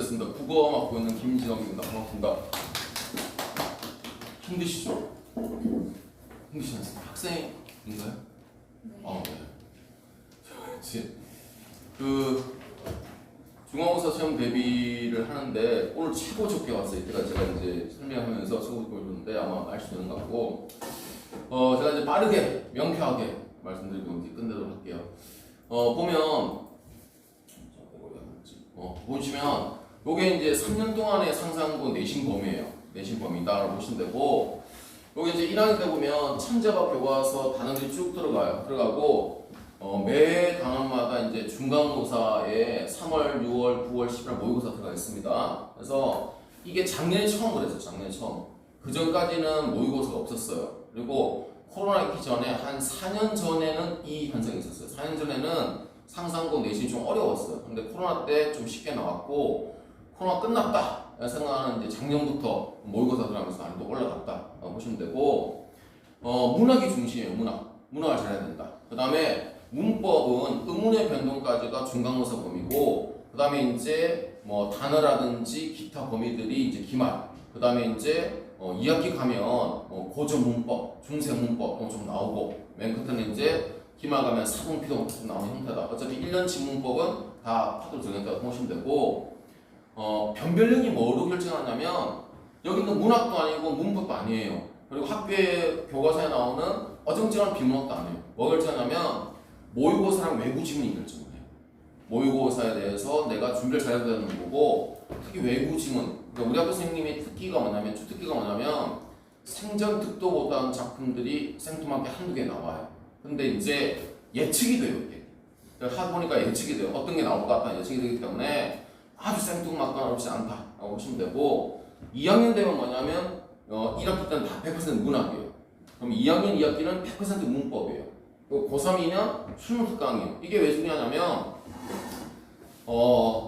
습니다 국어 맡고 있는 김진영입니다. 반갑습니다. 힘드시죠? 힘드시지 않습니까? 학생인가요? 네. 네. 중간고사 시험 대비를 하는데 오늘 최고 좋게 왔어요. 제가 이제 설명하면서 최고 좋게 줬는데 아마 알 수 있는 것 같고 제가 이제 빠르게 명쾌하게 말씀드리고 이제 끝내도록 할게요. 보시면 요게 이제 3년 동안의 상상고 내신 범위예요. 내신 범위다라고 보시면 되고, 요게 이제 1학년 때 보면 천자와 교과서 단원들이 쭉 들어가고 매 단원마다 이제 중간고사에 3월, 6월, 9월, 11월 모의고사 들어가 있습니다. 그래서 이게 작년에 처음 그랬어요. 작년에 처음. 그 전까지는 모의고사가 없었어요. 그리고 코로나 있기 전에 한 4년 전에는 이 현상이 있었어요. 4년 전에는 상상고 내신이 좀 어려웠어요. 근데 코로나 때 좀 쉽게 나왔고, 코로나 끝났다 생각하는 이제 작년부터 모의고사 들어가면서 난이도 올라갔다 보시면 되고, 문학이 중심이에요. 문학을 잘해야 된다. 그 다음에 문법은 의문의 변동까지가 중간고사 범위고, 그 다음에 이제 뭐 단어라든지 기타 범위들이 이제 기말, 그 다음에 이제 2학기 가면 고전 문법, 중세 문법 좀 나오고, 맨 끝에는 이제 기말 가면 사동, 피동 나오는 형태다. 어차피 1년치 문법은 다 파도로 정했다고 보시면 되고, 변별력이 뭐로 결정하냐면 여기는 문학도 아니고 문법도 아니에요. 그리고 학교의 교과서에 나오는 어정쩡한 비문학도 아니에요. 뭐 결정하냐면 모의고사랑 외부 지문이 결정을 해요. 모의고사에 대해서 내가 준비를 잘해야 되는 거고, 특히 외부 지문, 그러니까 우리 학교 선생님의 특기가 뭐냐면, 주특기가 뭐냐면 생전 듣도 못한 작품들이 생뚱하게 한두 개 나와요. 근데 이제 예측이 돼요, 이게. 하다 보니까 예측이 돼요. 어떤 게 나올 것 같다는 예측이 되기 때문에 아주 생뚱맞거나 어렵지 않다라고 보시면 되고, 2학년 되면 뭐냐면 1학기 때는 다 100% 문학이에요. 그럼 2학년 2학기는 100% 문법이에요. 고3이면 수능 특강이에요. 이게 왜 중요하냐면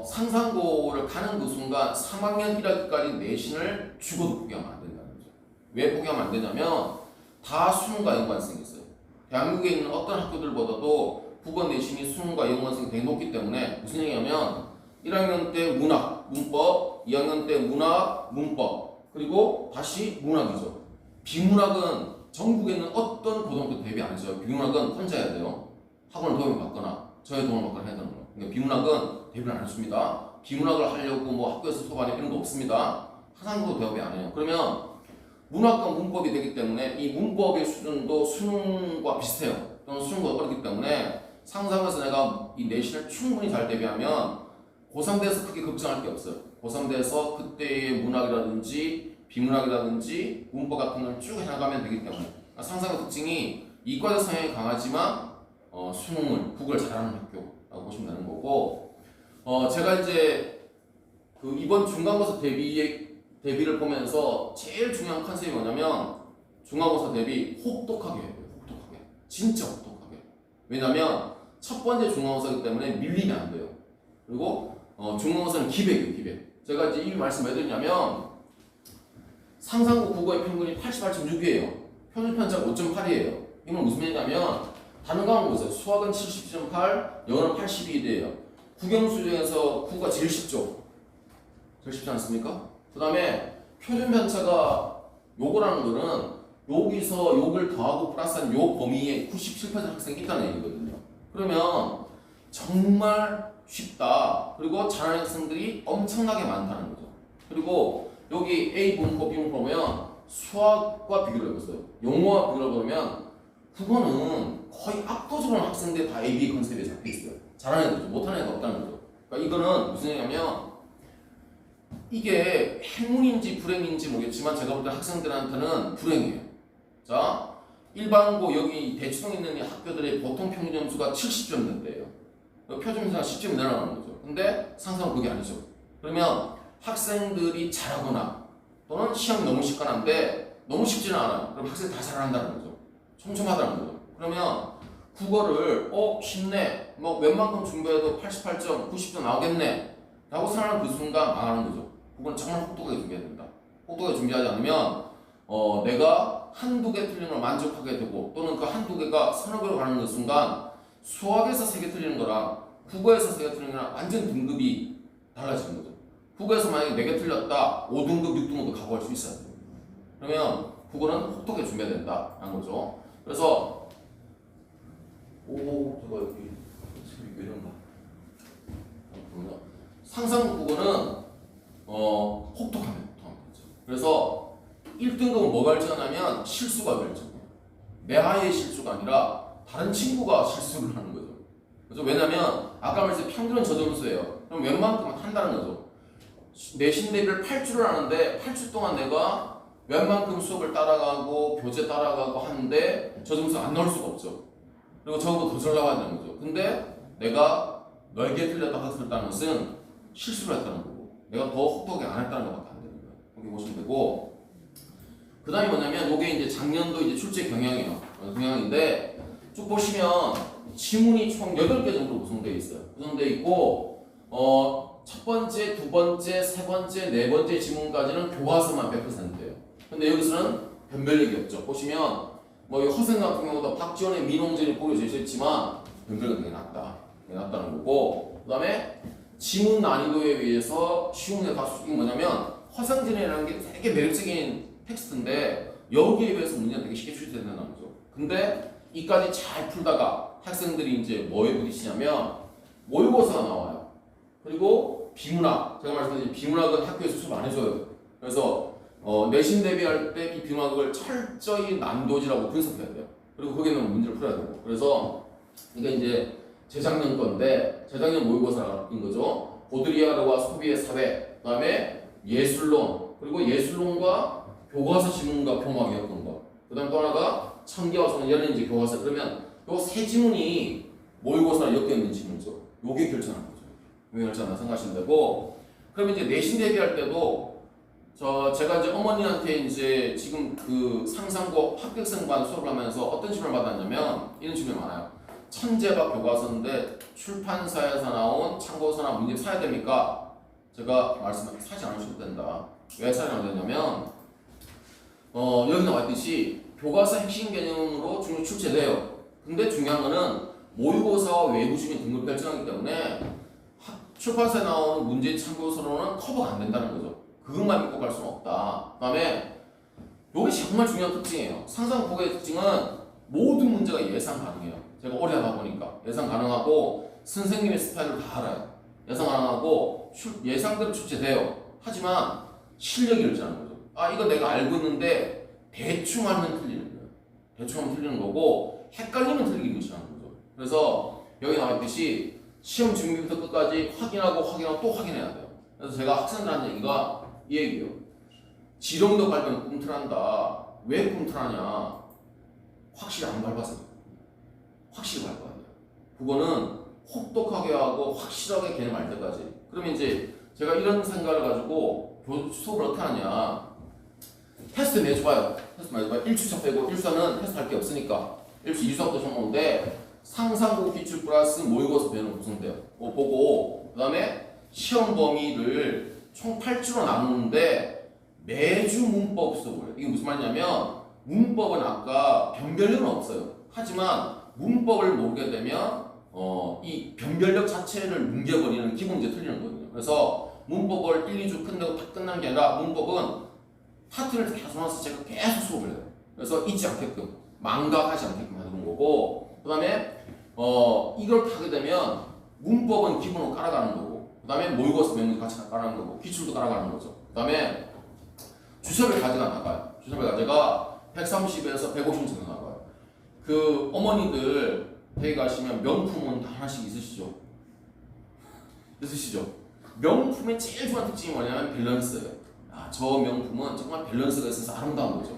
상상고를 가는 그 순간 3학년 1학기까지 내신을 죽어도 포기하면 안 된다는 거죠. 왜 포기하면 안 되냐면 다 수능과 연관성이 있어요. 대한민국에 있는 어떤 학교들보다도 국어 내신이 수능과 연관성이 되게 높기 때문에 무슨 얘기냐면 1학년 때 문학, 문법, 2학년 때 문학, 문법, 그리고 다시 문학이죠. 비문학은 전국에 있는 어떤 고등학교 대비 안 해줘요. 비문학은 혼자 해야 돼요. 학원을 도움을 받거나 저의 도움을 받거나 해야 되는 거예요. 그러니까 비문학은 대비를 안 해줍니다. 비문학을 하려고 뭐 학교에서 수업하는 이런 거 없습니다. 상상도 대업이 안 해요. 그러면 문학과 문법이 되기 때문에 이 문법의 수준도 수능과 비슷해요. 또는 수능보다 어렵기 때문에 상상해서 내가 이 내신을 충분히 잘 대비하면 고3 돼서 크게 걱정할 게 없어요. 고3 돼서 그때의 문학이라든지 비문학이라든지 문법 같은 걸 쭉 해나가면 되기 때문에, 그러니까 상상의 특징이 이과적 성향이 강하지만 수능을, 국어를 잘하는 학교라고 보시면 되는 거고, 제가 이제 이번 중간고사 대비를 보면서 제일 중요한 컨셉이 뭐냐면 중간고사 대비 혹독하게 해야 돼요. 혹독하게. 진짜 혹독하게. 왜냐면 첫 번째 중간고사이기 때문에 밀리면 안 돼요. 그리고 중간고사는 기백이에요. 기백. 제가 이제 이 말씀 왜 드리냐면 상상고 국어의 평균이 88.6이에요. 표준 편차가 5.8이에요. 이건 무슨 얘기냐면 다른 과목 보세요. 수학은 70.8, 영어는 82돼요. 국영수 중에서 국어가 제일 쉽죠. 제일 쉽지 않습니까? 그 다음에 표준 편차가 요거라는 거는 여기서 요걸 더하고 플러스한 요 범위에 97% 학생이 있다는 얘기거든요. 그러면 정말 쉽다. 그리고 잘하는 학생들이 엄청나게 많다는 거죠. 그리고 여기 A 문법, B 문법 보면 수학과 비교를 해보세요. 영어와 비교를 보면 국어는 거의 압도적으로 학생들 다 A, B 컨셉에 잡혀 있어요. 잘하는 애들, 못하는 애가 없다는 거죠. 그러니까 이거는 무슨 얘기냐면 이게 행운인지 불행인지 모르겠지만 제가 볼 때 학생들한테는 불행이에요. 자, 일반고 여기 대치동 있는 이 학교들의 보통 평균 점수가 70점대예요. 표준 점수가 10점 내려가는 거죠. 근데 상상은 그게 아니죠. 그러면 학생들이 잘하거나 또는 시험이 너무 쉽거나 한데 너무 쉽지는 않아요. 그럼 학생이 다 잘한다는 거죠. 촘촘하다는 거죠. 그러면 국어를 쉽네, 뭐 웬만큼 준비해도 88점, 90점 나오겠네 라고 생각하는 그 순간 망하는 거죠. 그건 정말 혹독하게 준비해야 된다. 혹독하게 준비하지 않으면 내가 한두 개 틀리는 걸 만족하게 되고, 또는 그 한두 개가 서너 개로 가는 그 순간 수학에서 3개 틀리는 거랑 국어에서 3개 틀리는 거랑 완전 등급이 달라지는 거죠. 국어에서 만약에 4개 틀렸다, 5등급, 6등급도 각오할 수 있어야 돼요. 그러면 국어는 혹독하게 준비해야 된다는 거죠. 그래서 저거 여기 책이 왜 이런가? 상상국 국어는 혹독합니다. 그래서 1등급은 뭐가 결정하냐면 실수가 결정해요. 내하의 실수가 아니라 다른 친구가 실수를 하는 거죠. 그래서 왜냐면 아까 말했듯이 평균은 저점수예요. 그럼 웬만큼은 한다는 거죠. 내신 대비를 8주를 하는데 8주 동안 내가 웬만큼 수업을 따라가고 교재 따라가고 하는데 저점수 안 나올 수가 없죠. 그리고 저거보다 더 잘 나와야 되는 거죠. 근데 내가 넓게 틀렸다 했다는 것은 실수를 했다는 거고 내가 더 혹독하게 안 했다는 것밖에 안 되는 거예요. 그렇게 보시면 되고 그 다음에 뭐냐면 이게 이제 작년도 이제 출제 경향이에요. 경향인데 쭉 보시면 지문이 총 8개 정도 구성되어 있어요. 구성되어 있고 첫 번째, 두 번째, 세 번째, 네 번째 지문까지는 교과서만 100%예요. 근데 여기서는 변별력이 없죠. 보시면 뭐 이 허생 같은 경우도 박지원의 민홍전이 보여져 있었지만 변별력이 낮다는 거고 그 다음에 지문 난이도에 의해서 쉬운 게 이게 뭐냐면 허생전이라는 게 되게 매력적인 텍스트인데 여기에 비해서 문제가 되게 쉽게 출제된다는 거죠. 근데 이까지 잘 풀다가 학생들이 이제 뭐에 부딪히냐면 모의고사가 나와요. 그리고 비문학, 제가 말씀드린 비문학은 학교에서 수업 안 해줘요. 그래서 내신 대비할 때 이 비문학을 철저히 난도지라고 분석해야 돼요. 그리고 거기는 문제를 풀어야 되고. 그래서 이게 이제 재작년 건데 재작년 모의고사인 거죠. 보드리아르와 소비의 사회, 그 다음에 예술론, 그리고 예술론과 교과서 지문과 교막이 엮은 거. 그 다음 또 하나가 천계와 소년, 얘는 이제 교과서. 그러면 요 세 지문이 모의고사랑 엮여 있는 지문이죠. 요게 결정하는 거죠. 요게 결정한다 생각하시면 되고. 그러면 이제 내신 대비할 때도 제가 이제 어머니한테 이제 지금 그 상상고 합격생반 수업을 하면서 어떤 질문을 받았냐면 이런 질문이 많아요. 천재밥 교과서인데 출판사에서 나온 참고서나 문제 사야 됩니까? 제가 사지 않으셔도 된다. 왜 사지 않으셔도 되냐면 여기 나와 있듯이 교과서 핵심 개념으로 중요 출제돼요. 근데 중요한 거는 모의고사와 외부주민 등급 결정하기 때문에 출판사에 나오는 문제 참고서로는 커버가 안 된다는 거죠. 그것만 믿고 갈 수는 없다. 그 다음에 이게 정말 중요한 특징이에요. 상상국어의 특징은 모든 문제가 예상 가능해요. 제가 오래 하다 보니까 예상 가능하고 선생님의 스타일을 다 알아요. 예상 가능하고 예상대로 출제돼요. 하지만 실력이 일자는 거죠. 이거 내가 알고 있는데 대충 하면 틀리는 거예요. 대충 하면 틀리는 거고 헷갈리면 틀리기 무시하는 거죠. 그래서 여기 나와 있듯이 시험 준비부터 끝까지 확인하고 또 확인해야 돼요. 그래서 제가 학생들한테 얘기가 이 얘기예요. 지렁이도 밟으면 꿈틀한다. 왜 꿈틀하냐? 확실히 안 밟아서. 확실히 밟아야 돼요. 그거는 혹독하게 하고 확실하게 개념 알 때까지. 그러면 이제 제가 이런 생각을 가지고 수업을 어떻게 하냐? 테스트 매주 봐요. 테스트 매주 봐요. 1주차 빼고 1수는 테스트 할 게 없으니까 1주 2수부터 처음 오는데 상상국 기출 플러스 모의고사 배는 구성돼요. 보고 그 다음에 시험 범위를 총 8주로 나누는데 매주 문법 수업을 해요. 이게 무슨 말이냐면 문법은 아까 변별력은 없어요. 하지만 문법을 모르게 되면 이 변별력 자체를 뭉개버리는 기본 문제 틀리는 거거든요. 그래서 문법을 1, 2주 끝내고 다 끝난 게 아니라 문법은 파트를 계속 나눠서 제가 계속 수업을 해요. 그래서 잊지 않게끔 망각하지 않게끔 하는 거고 그 다음에 이걸 하게 되면 문법은 기본으로 깔아가는 거고 그 다음에 모의고사 명문 같이 깔아가는 거고 기출도 깔아가는 거죠. 그 다음에 주설의 과제가 나가요. 주설의 과제가 130에서 150 정도 나가요. 그 어머니들 회의 가시면 명품은 다 하나씩 있으시죠? 명품의 제일 중요한 특징이 뭐냐면 밸런스예요. 저 명품은 정말 밸런스가 있어서 아름다운 거죠.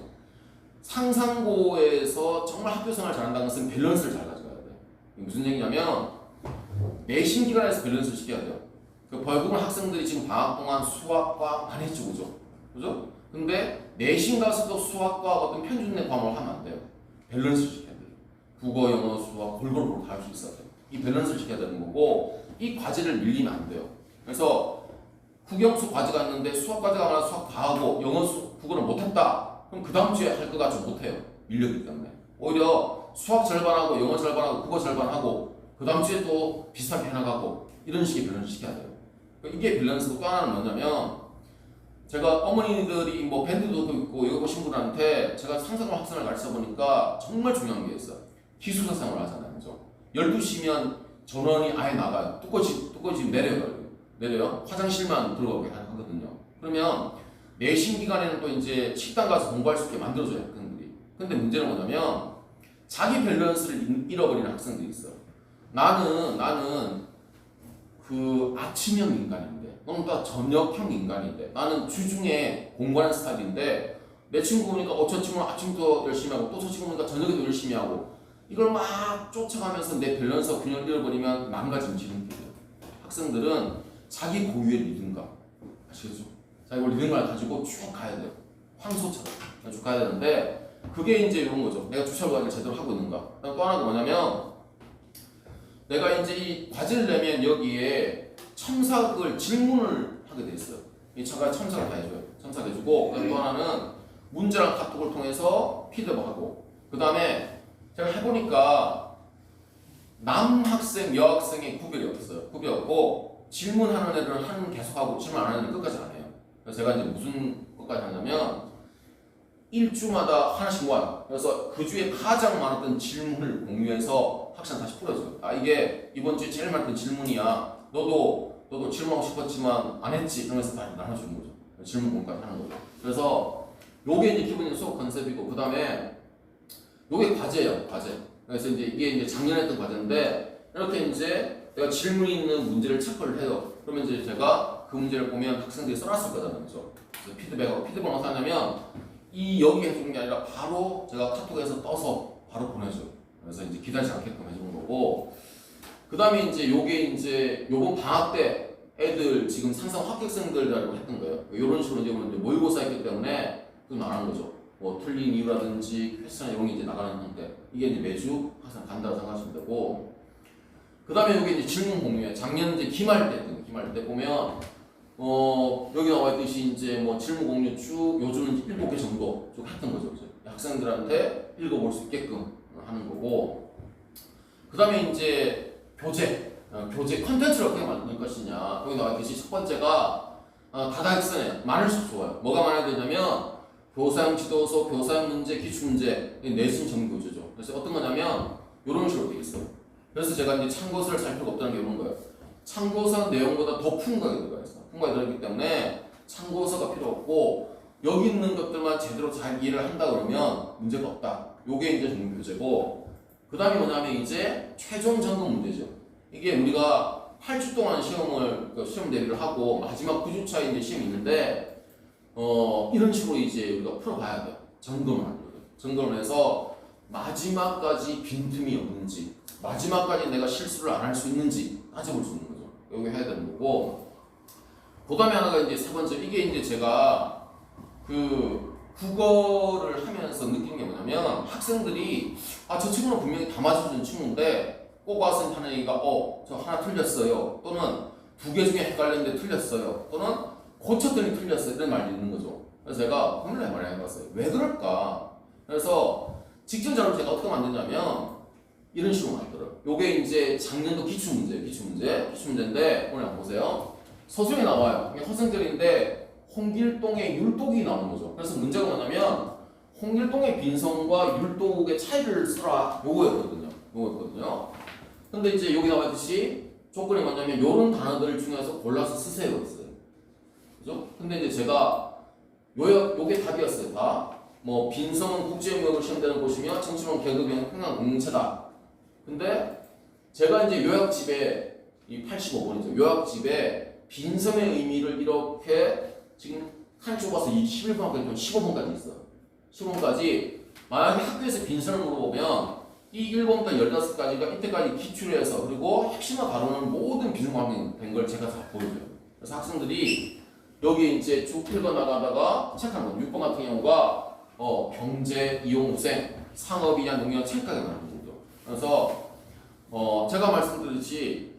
상상고에서 정말 학교 생활 잘한다는 것은 밸런스를 잘 가져가야 돼요. 무슨 얘기냐면 내신 기간에서 밸런스를 시켜야 돼요. 그 결국은 학생들이 지금 방학 동안 수학과 많이 했죠, 그죠? 근데 내신 가서도 수학과 어떤 편준된 과목을 하면 안 돼요. 밸런스를 시켜야 돼요. 국어, 영어, 수학 골고루 갈 수 있어야 돼요. 이 밸런스를 시켜야 되는 거고 이 과제를 밀리면 안 돼요. 그래서 국영수 과제가 있는데 수학 과제가 많아서 수학 다 하고 영어, 국어를 못했다. 그럼 그 다음 주에 할 거 가지고 못해요. 밀렸기 때문에. 오히려 수학 절반하고 영어 절반하고 국어 절반하고 그 다음 주에 또 비슷하게 해나가고 이런 식의 변화를 시켜야 돼요. 이게 밸런스고 또 하나는 뭐냐면 제가 어머니들이 뭐 밴드도 있고 이거 보신 분한테 제가 상상과 학생을 가르쳐 보니까 정말 중요한 게 있어요. 기숙사생활을 하잖아요. 그죠? 12시면 전원이 아예 나가요. 뚜껑이 내려요. 화장실만 들어가게 하거든요. 그러면 내신 기간에는 또 이제 식당 가서 공부할 수 있게 만들어줘요, 학생들이. 근데 문제는 뭐냐면 자기 밸런스를 잃어버리는 학생들이 있어요. 나는 그 아침형 인간인데, 너는 또 저녁형 인간인데, 나는 주중에 공부하는 스타일인데, 내 친구 보니까 저 친구는 아침부터 열심히 하고, 또 저 친구 보니까 저녁에도 열심히 하고, 이걸 막 쫓아가면서 내 밸런스와 균형을 잃어버리면 망가지는 지름길이에요. 학생들은 자기 고유의 리듬감, 아시겠죠? 자기 리듬감을 가지고 쭉 가야 돼요. 황소처럼 쭉 가야 되는데, 그게 이제 이런 거죠. 내가 주철 과제를 제대로 하고 있는가. 또 하나가 뭐냐면, 내가 이제 이 과제를 내면 여기에 첨삭을 질문을 하게 돼 있어요. 이 첨삭을 다 해줘요. 첨삭해주고, 또 하나는 문제랑 카톡을 통해서 피드백하고, 그 다음에 제가 해보니까 남학생, 여학생의 구별이 없어요. 구별이 없고, 질문하는 애들은 한 계속하고 질문 안 하는 애들은 끝까지 안 해요. 그래서 제가 이제 무슨 것까지 하냐면, 일주마다 하나씩 모아요. 그래서 그 주에 가장 많았던 질문을 공유해서 학생 다시 풀어줘요. 아, 이게 이번 주에 제일 많았던 질문이야. 너도 질문하고 싶었지만 안 했지. 그러면서 다시 나눠주는 거죠. 질문 공유까지 하는 거죠. 그래서 요게 이제 기본적인 수업 컨셉이고, 그 다음에 요게 과제예요. 과제. 그래서 이게 이제 작년에 했던 과제인데, 이렇게 이제 내가 질문이 있는 문제를 체크를 해요. 그러면 이제 제가 그 문제를 보면 학생들이 써놨을 거잖아요. 그죠? 그래서 피드백을 어떻게 하냐면, 이 여기 해주는 게 아니라 바로 제가 카톡에서 떠서 바로 보내줘요. 그래서 이제 기다리지 않게끔 해주는 거고, 그 다음에 이제 요게 이제 요번 방학 때 애들 지금 상상 합격생들이라고 했던 거예요. 이런 식으로 이제 모의고사였기 때문에 좀 안 한 거죠. 뭐 틀린 이유라든지 퀘스천 이런 게 이제 나가는 형태. 이게 이제 매주 항상 간다고 생각하시면 되고, 그 다음에 요게 이제 질문 공유에 작년 이제 기말 때 보면. 여기 나와 있듯이 이제 뭐 질문 공유 쭉 요즘은 7개 정도 쭉 했던 거죠. 학생들한테 읽어볼 수 있게끔 하는 거고, 그 다음에 이제 교재 컨텐츠를 어떻게 만들 것이냐. 여기 나와 있듯이 첫 번째가 다다익선에 많을수록 좋아요. 뭐가 많아야 되냐면 교사형 지도서, 교사형 문제, 기출문제, 내신 정교재죠. 그래서 어떤 거냐면 이런 식으로 되어 있어요. 그래서 제가 이제 참고서를 살 필요가 없다는 게 이런 거예요. 참고서 내용보다 더 풍부하게 들어가 있어. 풍부하게 들어있기 때문에 참고서가 필요 없고, 여기 있는 것들만 제대로 잘 이해를 한다 그러면 문제가 없다. 요게 이제 정교재고, 그 다음에 뭐냐면 이제 최종 점검 문제죠. 이게 우리가 8주 동안 시험 대비를 하고 마지막 9주차에 이제 시험이 있는데, 이런 식으로 이제 우리가 풀어봐야 돼요. 점검을 하는 거예요. 점검을 해서 마지막까지 빈틈이 없는지, 마지막까지 내가 실수를 안 할 수 있는지 따져볼 수 있는 거죠. 여기 해야 되는 거고, 그 다음에 하나가 이제 세 번째, 이게 이제 제가 그 국어를 하면서 느낀 게 뭐냐면, 학생들이 저 친구는 분명히 다 맞춰준 친구인데 꼭 와서 하는 얘기가 저 하나 틀렸어요, 또는 2개 중에 헷갈렸는데 틀렸어요, 또는 고쳤더니 틀렸어요, 이런 말이 있는 거죠. 그래서 제가 고민을 많이 해봤어요. 왜 그럴까? 그래서 직전자료를 제가 어떻게 만드냐면 이런 식으로 만들어요. 요게 이제 작년도 기출문제인데 오늘 한번 보세요. 서술에 나와요. 이게 허생절인데 홍길동의 율독이 나오는 거죠. 그래서 문제가 뭐냐면 홍길동의 빈성과 율독의 차이를 쓰라, 요거였거든요. 근데 이제 여기 나와 있듯이 조건이 뭐냐면 요런 단어들 중에서 골라서 쓰세요 했어요. 그죠? 근데 이제 제가 요게 답이었어요. 다. 뭐 빈성은 국제무역을 시험되는 곳이며 정치론 계급형 평양 공채다. 근데 제가 이제 요약집에 이 85번이죠. 요약집에 빈성의 의미를 이렇게 지금 한 좁아서 11번까지 15번까지 있어요. 15번까지 만약에 학교에서 빈성을 물어보면 이 1번부터 16가지가 이때까지 기출해서 그리고 핵심을 다루는 모든 빈성 관계 된 걸 제가 다 보여줘요. 그래서 학생들이 여기 이제 쭉 읽어나가다가 체크하는 거. 6번 같은 경우가 경제, 이용우생, 상업이냐 농협 체크하게 나오는 거죠. 그래서 제가 말씀드렸듯이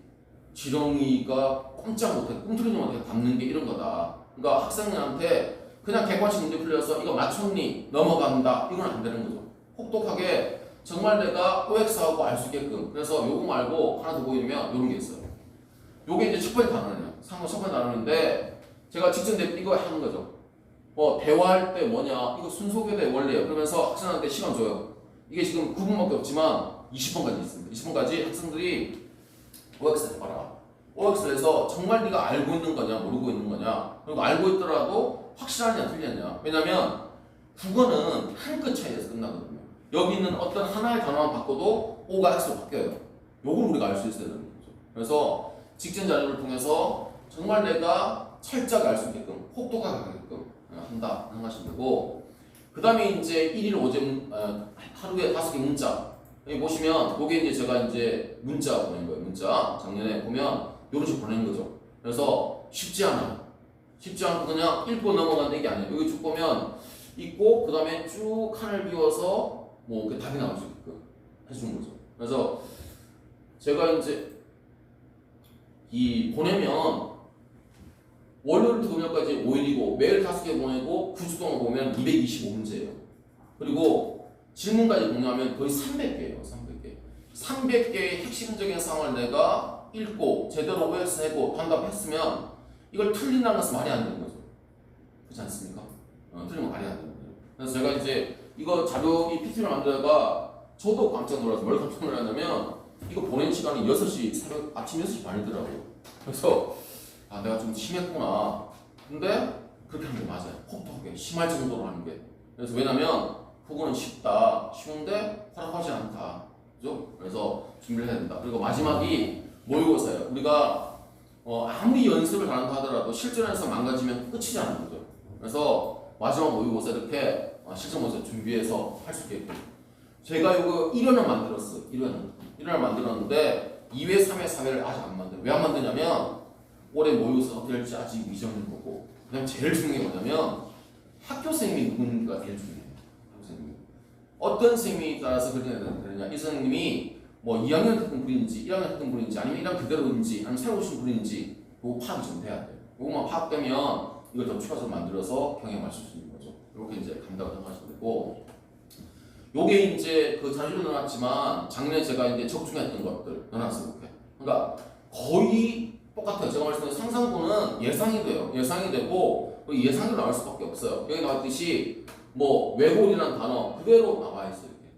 지렁이가 꼼짝 못해 꿈틀이지 못해 담는 게 이런 거다. 그러니까 학생들한테 그냥 객관식 문제 풀려서 이거 맞췄니? 넘어간다. 이건 안 되는 거죠. 혹독하게 정말 내가 OX하고 알 수 있게끔. 그래서 요거 말고 하나 더 보이면 이런 게 있어요. 요게 이제 첫 번째 단원이에요. 상호 첫 번째 단원인데 제가 직전 대표 이거 하는 거죠. 대화할 때 뭐냐 이거 순서교대 원리예요. 그러면서 학생한테 시간 줘요. 이게 지금 9분밖에 없지만 20번까지 있습니다. 20번까지 학생들이 OX를 해봐라. OX를 해서 정말 네가 알고 있는 거냐 모르고 있는 거냐 그리고 알고 있더라도 확실하냐 틀렸냐. 왜냐면 국어는 한 끗 차이에서 끝나거든요. 여기 있는 어떤 하나의 단어만 바꿔도 O가 X로 바뀌어요. 요걸 우리가 알 수 있어야 되는 거죠. 그래서 직전 자료를 통해서 정말 내가 철저하게 알 수 있게끔 혹독하게 하게끔 한다 생각하시면 되고, 그 다음에 이제 1일 오전 하루에 5개 문자 여기 보시면 요게 이제 제가 이제 문자 보낸 거예요. 문자 작년에 보면 요런 식으로 보낸 거죠. 그래서 쉽지 않아요. 쉽지 않고 그냥 읽고 넘어가는 게 아니에요. 여기 쭉 보면 읽고 그 다음에 쭉 칸을 비워서 뭐 그 답이 나올 수 있게끔 해주는 거죠. 그래서 제가 이제 이 보내면 월요일부터 금요일까지 5일이고 매일 5개 보내고 9주 동안 보면 225문제예요. 그리고 질문까지 공유하면 거의 300개예요. 300개의 핵심적인 상황을 내가 읽고 제대로 OX 내고 단답했으면 이걸 틀린다는 것은 말이 안 되는 거죠. 그렇지 않습니까? 틀리면 말이 안 되는 거예요. 그래서 제가 이제 이거 자료 이 PPT를 만들다가 저도 깜짝 놀라서 뭘 깜짝 놀랐냐면 이거 보낸 시간이 6시 새벽 아침 6시 반이더라고요. 그래서 내가 좀 심했구나. 근데 그렇게 하는 게 맞아요. 혹독하게 심할 정도로 하는 게. 그래서 왜냐면 국어는 쉽다, 쉬운데 허락하지 않다. 그죠? 그래서 준비를 해야 된다. 그리고 마지막이 모의고사예요. 우리가 아무리 연습을 잘한다 하더라도 실전에서 망가지면 끝이지 않는 거죠. 그래서 마지막 모의고사 이렇게 실전 모의고사 준비해서 할 수 있게끔. 제가 이거 1회는 만들었어요. 1회를 만들었는데 2회, 3회, 4회를 아직 안 만들어요. 왜 안 만드냐면 올해 모의고사 어떻게 할지 아직 미정인 거고, 그다음 제일 중요한 게 뭐냐면 학교 선생님이 누군가가 제일 중요해요. 학교 선생님이 어떤 선생님이 따라서 그렇게 되느냐. 이 선생님이 뭐 2학년 했던 분인지 1학년 했던 분인지 아니면 1학년 그대로인지 아니면 새로 오신 분인지 그거 파악이 좀 돼야 돼요. 그거만 파악되면 이걸 더 추가해서 만들어서 경험할 수 있는 거죠. 이렇게 이제 감각을 생각하시면 되고, 요게 이제 그 자료를 넣어놨지만 작년에 제가 이제 적중했던 것들 넣어놨어요. 이렇게. 그러니까 거의 똑같아요. 제가 말씀드린 상상도는 예상이 돼요. 예상이 되고 예상이 나올 수밖에 없어요. 여기 나왔듯이 뭐 외골이라는 단어 그대로 나와 있어요. 이렇게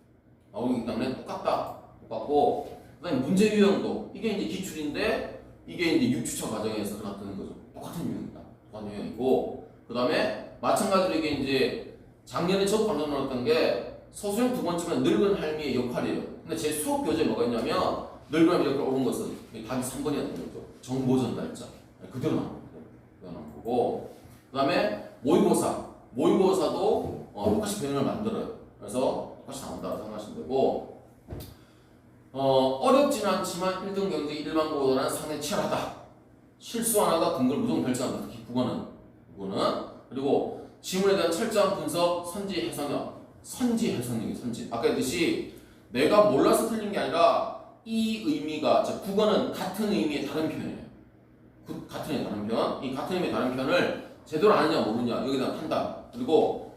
나오기 때문에 똑같고, 그다음에 문제 유형도 이게 이제 기출인데 이게 이제 6주차 과정에서 나타나는 거죠. 똑같은 유형이다. 똑같은 유형이고, 그다음에 마찬가지로 이게 이제 작년에 저도 깜짝 놀랐던 게 서술형 두 번째면 늙은 할미의 역할이에요. 근데 제 수업 교재에 뭐가 있냐면 늙은 할미 역할 오른 것은 답이 3번이었던 거죠. 정보 전달자 그대로 나온 거고, 그 다음에 모의고사도 똑같이 변형을 만들어요. 그래서 똑같이 나온다고 생각하시면 되고, 어렵진 않지만 1등 경쟁 일반고보다는 상당히 치열하다. 실수 하나가 등급을 무조건 결정한다. 특히 국어는. 그리고 지문에 대한 철저한 분석, 선지 해석력이 아까 했듯이 내가 몰라서 틀린 게 아니라 이 의미가, 국어는 같은 의미의 다른 표현이에요. 같은 의미의 다른 표현. 이 같은 의미의 다른 표현을 제대로 아느냐 모르냐 여기에 대한 판단. 그리고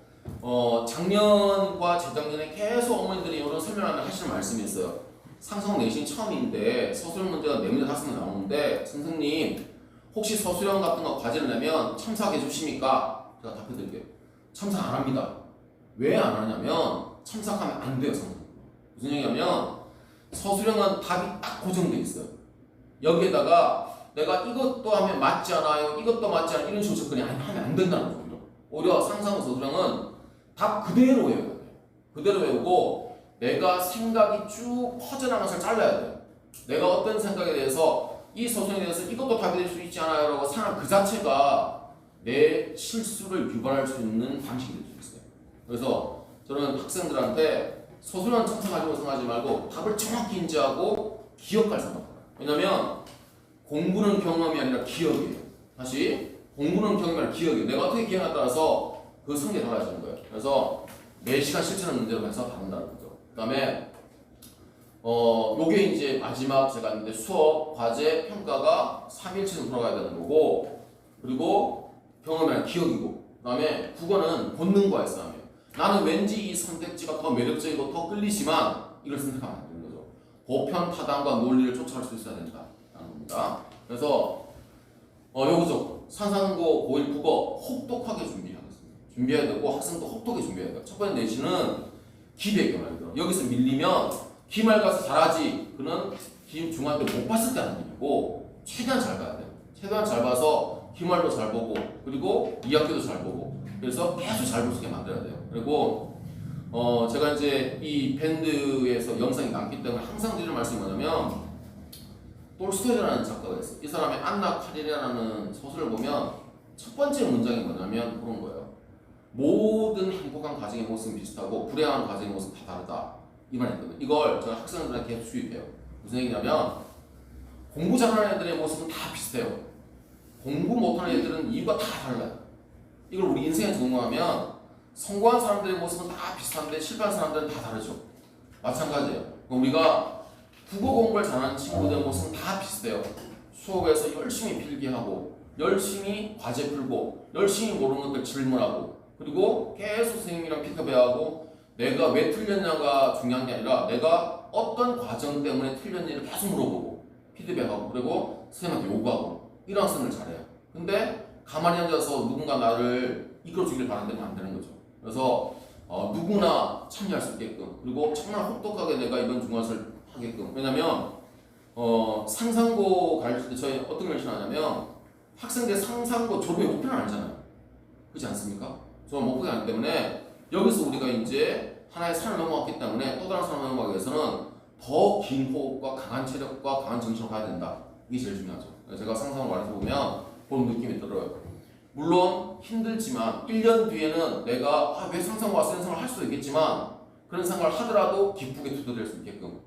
작년과 재작년에 계속 어머니들이 이런 설명을 하시는 말씀이 있어요. 상성 내신 처음인데 서술형 문제가 4문제 5문 나오는데 선생님 혹시 서술형 같은 거 과제를 내면 참석해 주십니까? 제가 답해드릴게요. 참석 안 합니다. 왜 안 하냐면 참석하면 안 돼요. 선생님. 무슨 얘기냐면 서술형은 답이 딱 고정돼 있어요. 여기에다가 내가 이것도 하면 맞지 않아요, 이것도 맞지 않아요 이런 식으로 접근이 하면 안 된다는 거죠. 오히려 상상 서술형은 답 그대로 외워야 돼요. 그대로 외우고 내가 생각이 쭉 퍼져나가는 것을 잘라야 돼요. 내가 어떤 생각에 대해서 이 서술형에 대해서 이것도 답이 될 수 있지 않아요 라고 생각 그 자체가 내 실수를 유발할 수 있는 방식이 될 수 있어요. 그래서 저는 학생들한테 서술형 참석하려고 생각하지 말고 답을 정확히 인지하고 기억할 생각해요. 왜냐면 공부는 경험이 아니라 기억이에요. 다시 공부는 경험이 아니라 기억이에요. 내가 어떻게 기억에 따라서 그 성격이 달라지는 거예요. 그래서 매시간 실천하는 문제로 해서 다룬다는 거죠. 그 다음에 요게 이제 마지막 제가 했는데 수업, 과제, 평가가 3일치로 돌아가야 되는 거고, 그리고 경험이 아니라 기억이고, 그 다음에 국어는 본능과의 싸움이에요. 나는 왠지 이 선택지가 더 매력적이고 더 끌리지만 이걸 선택하면 안 되는 거죠. 보편, 타당과 논리를 쫓아갈 수 있어야 된다는 겁니다. 그래서 요거죠. 상상고 고1 국어 혹독하게 준비해야 되고 학생도 혹독하게 준비해야 돼요. 첫 번째 내신은 기대경화이거든. 여기서 밀리면 기말 가서 잘하지. 그는 중학교 못 봤을 때 하는 일이고 최대한 잘 봐야 돼요. 최대한 잘 봐서 기말도 잘 보고 그리고 2학기도 잘 보고 그래서 계속 잘 볼 수 있게 만들어야 돼요. 그리고 제가 이제 이 밴드에서 영상이 남기 때문에 항상 드리는 말씀이 뭐냐면 톨스토이라는 작가가 있어요. 이 사람의 안나 카레리나라는 소설을 보면 첫 번째 문장이 뭐냐면 그런 거예요. 모든 행복한 가정의 모습은 비슷하고 불행한 가정의 모습은 다 다르다. 이 말이 있거든요. 이걸 제가 학생들한테 계속 주입해요. 무슨 얘기냐면 공부 잘하는 애들의 모습은 다 비슷해요. 공부 못하는 애들은 이유가 다 달라요. 이걸 우리 인생에 적용하면 성공한 사람들의 모습은 다 비슷한데 실패한 사람들은 다 다르죠. 마찬가지예요. 우리가 국어 공부를 잘하는 친구들의 모습은 다 비슷해요. 수업에서 열심히 필기하고 열심히 과제 풀고 열심히 모르는 것들 질문하고 그리고 계속 선생님이랑 피드백하고 내가 왜 틀렸냐가 중요한 게 아니라 내가 어떤 과정 때문에 틀렸는지를 계속 물어보고 피드백하고 그리고 선생님한테 요구하고 이런 학생을 잘해요. 근데 가만히 앉아서 누군가 나를 이끌어주길 바라는 데는 안 되는 거죠. 그래서 누구나 참여할 수 있게끔 그리고 정말 혹독하게 내가 이번 중간을 하게끔. 왜냐면 상상고 가르칠 때 저희 어떤 걸 하냐면 학생들 상상고 졸업의 목표는 알잖아요. 그렇지 않습니까? 졸업 목표가 아니기 때문에 여기서 우리가 이제 하나의 산을 넘어왔기 때문에 또 다른 산을 넘어가기 위해서는 더 긴 호흡과 강한 체력과 강한 정신으로 가야 된다. 이게 제일 중요하죠. 제가 상상을 말해서 보면 그런 느낌이 들어요. 물론 힘들지만 1년 뒤에는 내가 왜 상상과 생성을 할 수도 있겠지만 그런 생각을 하더라도 기쁘게 두드릴 수 있게끔